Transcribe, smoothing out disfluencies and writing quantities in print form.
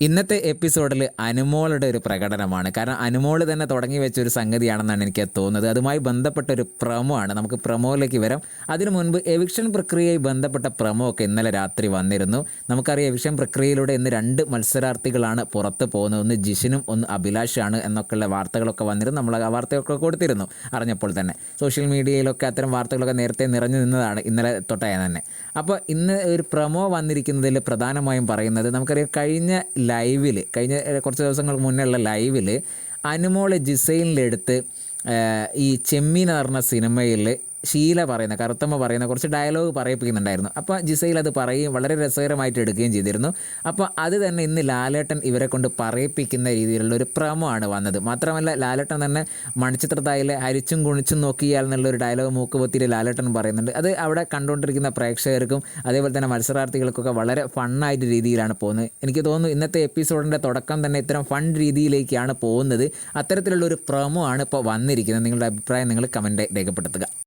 ഇന്നത്തെ എപ്പിസോഡിൽ അനുമോളുടെ ഒരു പ്രകടനമാണ്. കാരണം അനുമോൾ തന്നെ തുടങ്ങി വെച്ച ഒരു സംഗതിയാണെന്നാണ് എനിക്ക് തോന്നുന്നത്. അതുമായി ബന്ധപ്പെട്ട ഒരു പ്രമോ ആണ്. നമുക്ക് പ്രമോയിലേക്ക് വരാം. അതിനു മുൻപ് എവിക്ഷൻ പ്രക്രിയയുമായി ബന്ധപ്പെട്ട പ്രമോ ഒക്കെ ഇന്നലെ രാത്രി വന്നിരുന്നു. നമുക്കറിയാം എവിക്ഷൻ പ്രക്രിയയിലൂടെ ഇന്ന് 2 മത്സരാർത്ഥികളാണ് പുറത്ത് പോകുന്നത്. ഒന്ന് ജിഷിനും ഒന്ന് അഭിലാഷാണ് എന്നൊക്കെയുള്ള വാർത്തകളൊക്കെ വന്നിരുന്നു. നമ്മൾ ആ വാർത്തയൊക്കെ കൊടുത്തിരുന്നു അറിഞ്ഞപ്പോൾ തന്നെ. സോഷ്യൽ മീഡിയയിലൊക്കെ അത്തരം വാർത്തകളൊക്കെ നേരത്തെ നിറഞ്ഞു നിന്നതാണ് ഇന്നലെ തൊട്ടായ തന്നെ. അപ്പോൾ ഇന്ന് ഒരു പ്രമോ വന്നിരിക്കുന്നതിൽ പ്രധാനമായും പറയുന്നത്, നമുക്കറിയാം കഴിഞ്ഞ കുറച്ച് ദിവസങ്ങൾക്ക് മുന്നേ ഉള്ള ലൈവിൽ അനുമോള് ജിസൈലിലെടുത്ത് ഈ ചെമ്മീൻ എന്ന് പറഞ്ഞ സിനിമയിൽ ഷീല പറയുന്ന കറുത്തമ്മ പറയുന്ന കുറച്ച് ഡയലോഗ് പറയിപ്പിക്കുന്നുണ്ടായിരുന്നു. അപ്പോൾ ജിസൈൽ അത് പറയുകയും വളരെ രസകരമായിട്ട് എടുക്കുകയും ചെയ്തിരുന്നു. അപ്പോൾ അത് തന്നെ ഇന്ന് ലാലേട്ടൻ ഇവരെ കൊണ്ട് പറയിപ്പിക്കുന്ന രീതിയിലുള്ള ഒരു പ്രമോ ആണ് വന്നത്. മാത്രമല്ല ലാലേട്ടൻ തന്നെ മണിച്ചിത്രത്തായിലെ ഹരിച്ചും കുണിച്ചും നോക്കിയാൽ എന്നുള്ളൊരു ഡയലോഗ് മൂക്കുപൊത്തിയിൽ ലാലേട്ടൻ പറയുന്നുണ്ട്. അത് അവിടെ കണ്ടുകൊണ്ടിരിക്കുന്ന പ്രേക്ഷകർക്കും അതേപോലെ തന്നെ മത്സരാർത്ഥികൾക്കൊക്കെ വളരെ ഫണ്ണായിട്ട് രീതിയിലാണ് പോകുന്നത്. എനിക്ക് തോന്നുന്നു ഇന്നത്തെ എപ്പിസോഡിൻ്റെ തുടക്കം തന്നെ ഇത്തരം ഫൺ രീതിയിലേക്കാണ് പോകുന്നത്. അത്തരത്തിലുള്ള ഒരു പ്രമോ ആണ് ഇപ്പോൾ വന്നിരിക്കുന്നത്. നിങ്ങളുടെ അഭിപ്രായം നിങ്ങൾ കമൻറ്റ് രേഖപ്പെടുത്തുക.